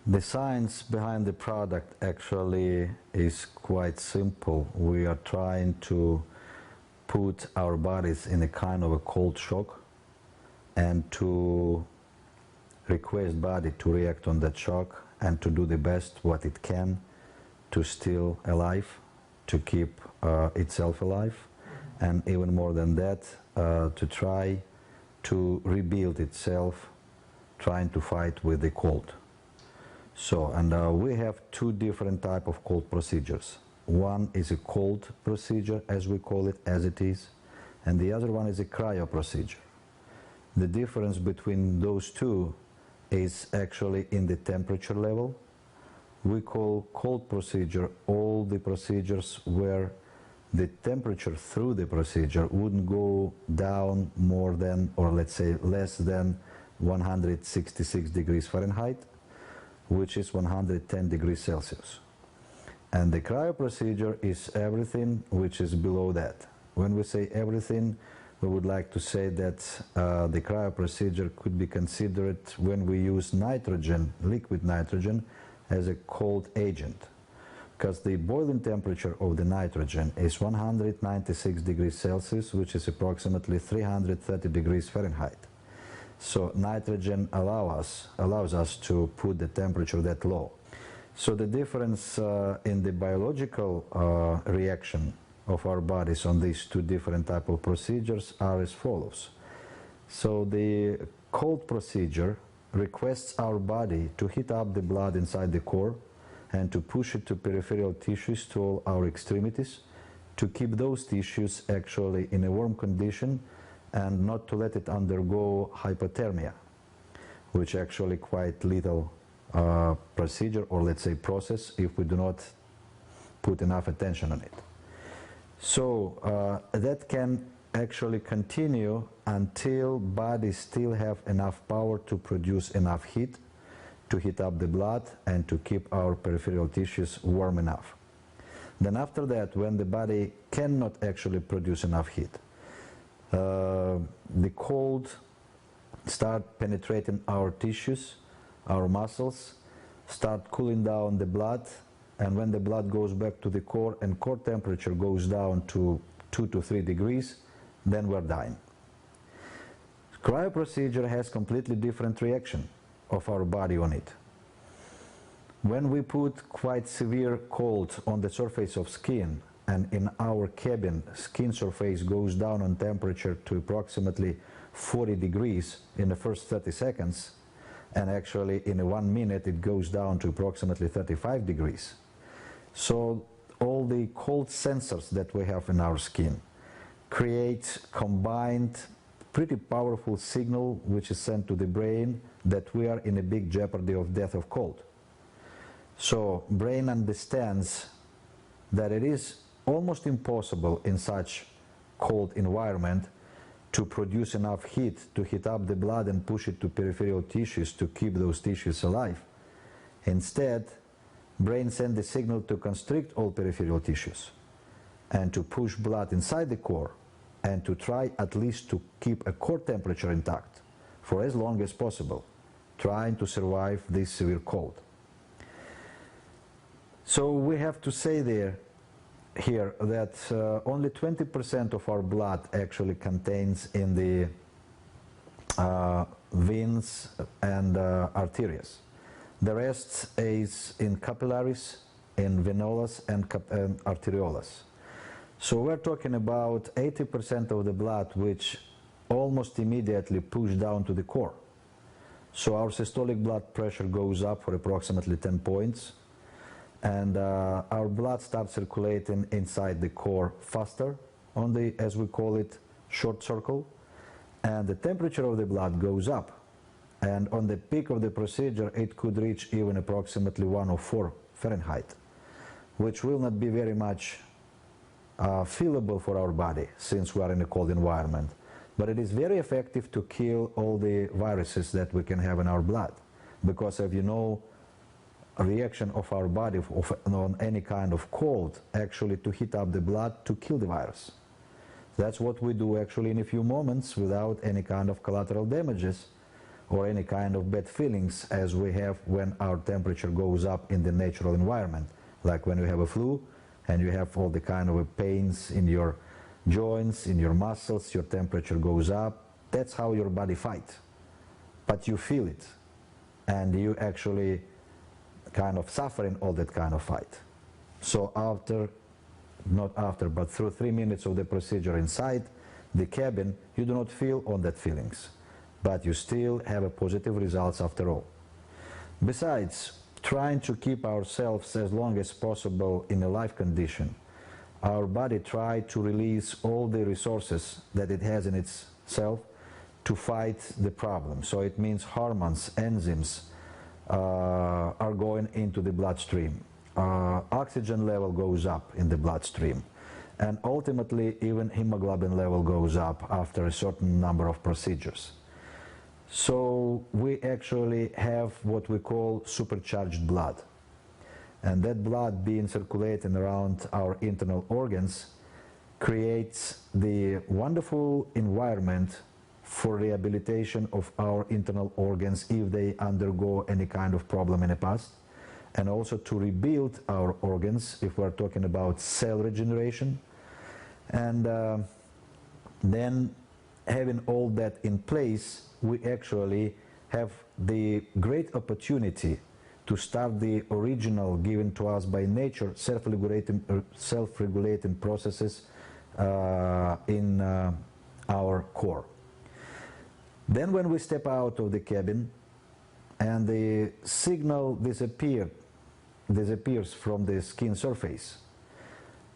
The science behind the product actually is quite simple. We are trying to put our bodies in a kind of a cold shock and to request body to react on that shock and to do the best what it can to still alive, to keep itself alive, and even more than that, to try to rebuild itself, trying to fight with the cold. So, and we have two different type of cold procedures. One is a cold procedure, as we call it, as it is, and the other one is a cryo procedure. The difference between those two is actually in the temperature level. We call cold procedure all the procedures where the temperature through the procedure wouldn't go down more than, or let's say less than 166 degrees Fahrenheit, which is 110 degrees Celsius. And the cryo procedure is everything which is below that. When we say everything, we would like to say that the cryo procedure could be considered when we use nitrogen, liquid nitrogen, as a cold agent. Because the boiling temperature of the nitrogen is 196 degrees Celsius, which is approximately 330 degrees Fahrenheit. So nitrogen allows us to put the temperature that low. So the difference in the biological reaction of our bodies on these two different type of procedures are as follows. So the cold procedure requests our body to heat up the blood inside the core and to push it to peripheral tissues, to all our extremities, to keep those tissues actually in a warm condition and not to let it undergo hypothermia, which actually quite lethal procedure, or let's say process, if we do not put enough attention on it. So that can actually continue until bodies still have enough power to produce enough heat to heat up the blood and to keep our peripheral tissues warm enough. Then after that, when the body cannot actually produce enough heat, the cold start penetrating our tissues, our muscles, start cooling down the blood, and when the blood goes back to the core and core temperature goes down to 2 to 3 degrees, then we're dying. Cryo procedure has completely different reaction of our body on it. When we put quite severe cold on the surface of skin, and in our cabin skin surface goes down on temperature to approximately 40 degrees in the first 30 seconds, and actually in 1 minute it goes down to approximately 35 degrees. So all the cold sensors that we have in our skin create combined pretty powerful signal which is sent to the brain that we are in a big jeopardy of death of cold. So brain understands that it is almost impossible in such cold environment to produce enough heat to heat up the blood and push it to peripheral tissues to keep those tissues alive. Instead, brain sends the signal to constrict all peripheral tissues and to push blood inside the core and to try at least to keep a core temperature intact for as long as possible, trying to survive this severe cold. So we have to say here that only 20% of our blood actually contains in the veins and arteries. The rest is in capillaries, in venulas and arterioles. So we're talking about 80% of the blood which almost immediately push down to the core. So our systolic blood pressure goes up for approximately 10 points, and our blood starts circulating inside the core faster on the, as we call it, short circle, and the temperature of the blood goes up. And on the peak of the procedure, it could reach even approximately 104 Fahrenheit, which will not be very much feelable for our body since we are in a cold environment. But it is very effective to kill all the viruses that we can have in our blood, because if you know, a reaction of our body on any kind of cold actually to heat up the blood to kill the virus. That's what we do actually in a few moments without any kind of collateral damages or any kind of bad feelings as we have when our temperature goes up in the natural environment, like when you have a flu and you have all the kind of pains in your joints, in your muscles, your temperature goes up. That's how your body fights. But you feel it, and you actually kind of suffering all that kind of fight. So but through 3 minutes of the procedure inside the cabin, you do not feel all that feelings, but you still have a positive results after all. Besides, trying to keep ourselves as long as possible in a life condition, our body tries to release all the resources that it has in itself to fight the problem. So it means hormones, enzymes are going into the bloodstream. Oxygen level goes up in the bloodstream, and ultimately even hemoglobin level goes up after a certain number of procedures. So we actually have what we call supercharged blood, and that blood being circulating around our internal organs creates the wonderful environment for rehabilitation of our internal organs if they undergo any kind of problem in the past, and also to rebuild our organs if we're talking about cell regeneration. And then having all that in place, we actually have the great opportunity to start the original given to us by nature self-regulating processes in our core. Then when we step out of the cabin and the signal disappears from the skin surface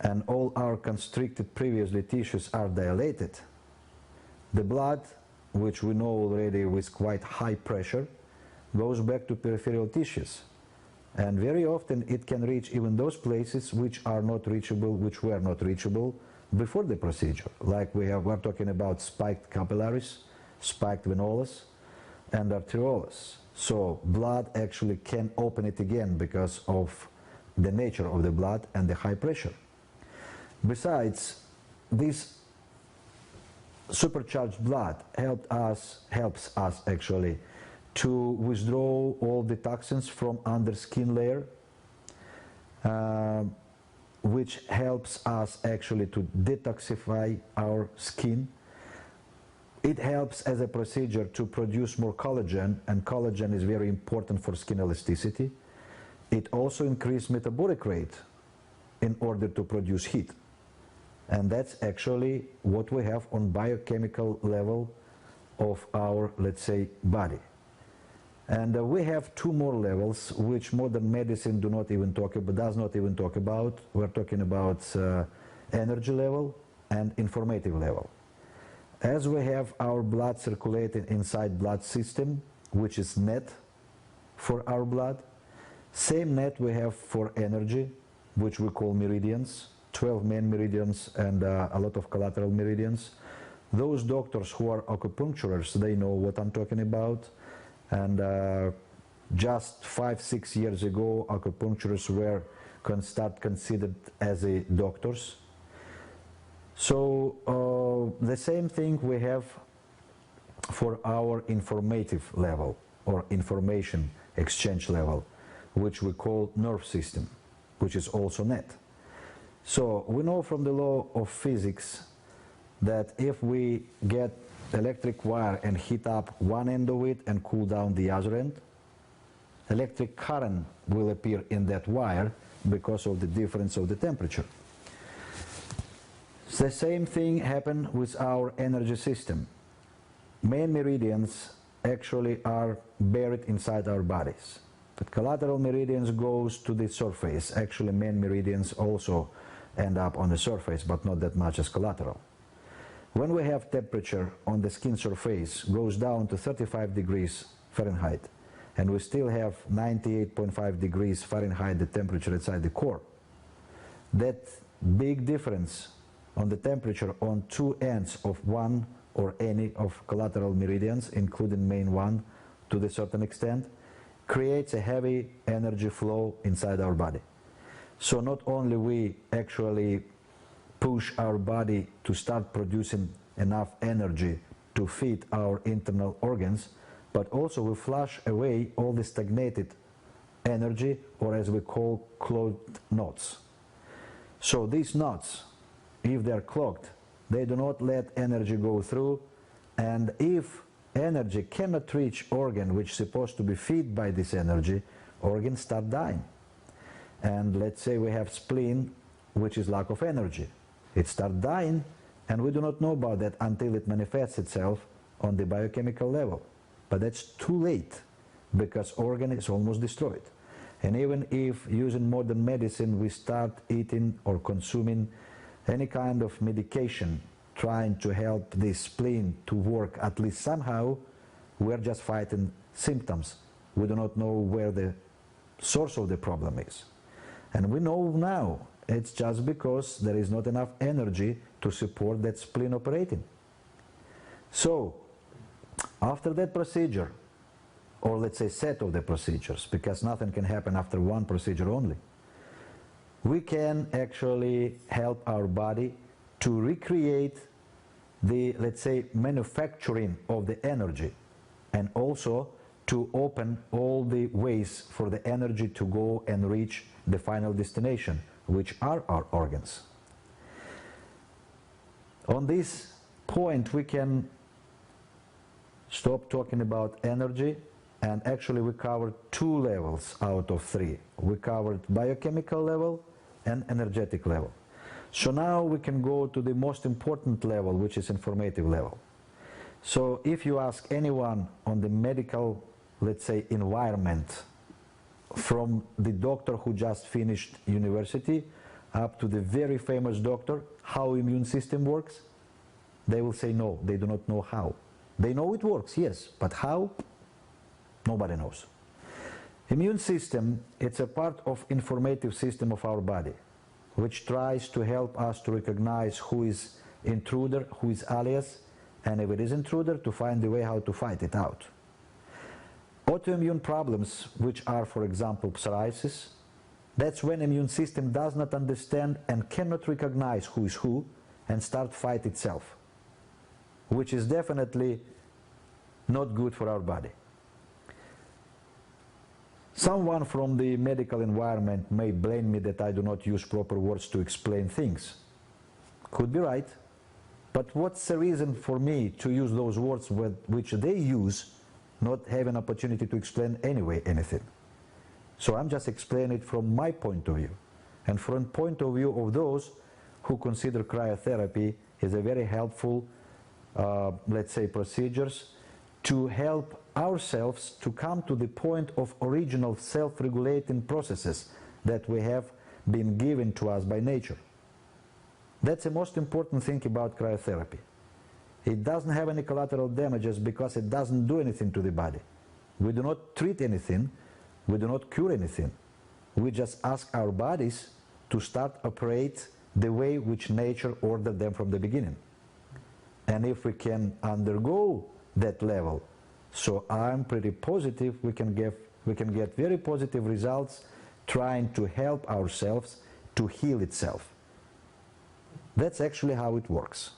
and all our constricted previously tissues are dilated, the blood, which we know already with quite high pressure, goes back to peripheral tissues, and very often it can reach even those places which were not reachable before the procedure, like we're talking about spiked capillaries, spiked venules, and arterioles. So blood actually can open it again because of the nature of the blood and the high pressure. Besides, this supercharged blood helps us actually to withdraw all the toxins from under skin layer, which helps us actually to detoxify our skin. It helps as a procedure to produce more collagen, and collagen is very important for skin elasticity. It also increases metabolic rate in order to produce heat. And that's actually what we have on biochemical level of our, let's say, body. And we have two more levels which modern medicine does not even talk about. We're talking about energy level and informative level. As we have our blood circulating inside blood system, which is net for our blood, same net we have for energy, which we call meridians, 12 main meridians and a lot of collateral meridians. Those doctors who are acupuncturists, they know what I'm talking about. And just 5-6 years ago, acupuncturists were considered as doctors. So the same thing we have for our informative level or information exchange level, which we call nerve system, which is also net. So we know from the law of physics that if we get electric wire and heat up one end of it and cool down the other end, electric current will appear in that wire because of the difference of the temperature. The same thing happened with our energy system. Main meridians actually are buried inside our bodies, but collateral meridians goes to the surface. Actually, main meridians also end up on the surface, but not that much as collateral. When we have temperature on the skin surface goes down to 35 degrees Fahrenheit, and we still have 98.5 degrees Fahrenheit the temperature inside the core, that big difference on the temperature on two ends of one or any of collateral meridians, including main one to the certain extent, creates a heavy energy flow inside our body. So not only we actually push our body to start producing enough energy to feed our internal organs, but also we flush away all the stagnated energy, or as we call, clogged knots. So these knots, if they are clogged, they do not let energy go through, and if energy cannot reach organ which is supposed to be fed by this energy, organs start dying. And let's say we have spleen, which is lack of energy. It starts dying, and we do not know about that until it manifests itself on the biochemical level. But that's too late, because organ is almost destroyed. And even if using modern medicine we start eating or consuming any kind of medication trying to help the spleen to work at least somehow, we're just fighting symptoms. We do not know where the source of the problem is. And we know now it's just because there is not enough energy to support that spleen operating. So after that procedure, or let's say set of the procedures, because nothing can happen after one procedure only, we can actually help our body to recreate the, let's say, manufacturing of the energy, and also to open all the ways for the energy to go and reach the final destination, which are our organs. On this point we can stop talking about energy, and actually we covered 2 levels out of 3. We covered biochemical level and energetic level. So now we can go to the most important level, which is informative level. So if you ask anyone on the medical, let's say, environment, from the doctor who just finished university up to the very famous doctor, how immune system works, they will say no, they do not know how. They know it works, yes, but how? Nobody knows. Immune system, it's a part of informative system of our body, which tries to help us to recognize who is intruder, who is alias, and if it is intruder, to find the way how to fight it out. Autoimmune problems, which are, for example, psoriasis, that's when immune system does not understand and cannot recognize who is who and start fight itself, which is definitely not good for our body. Someone from the medical environment may blame me that I do not use proper words to explain things. Could be right, but what's the reason for me to use those words which they use, not have an opportunity to explain anyway anything? So I'm just explaining it from my point of view, and from the point of view of those who consider cryotherapy is a very helpful, let's say, procedures to help ourselves to come to the point of original self-regulating processes that we have been given to us by nature. That's the most important thing about cryotherapy. It doesn't have any collateral damages because it doesn't do anything to the body. We do not treat anything, we do not cure anything. We just ask our bodies to start operate the way which nature ordered them from the beginning. And if we can undergo that level, so I'm pretty positive we can get very positive results trying to help ourselves to heal itself. That's actually how it works.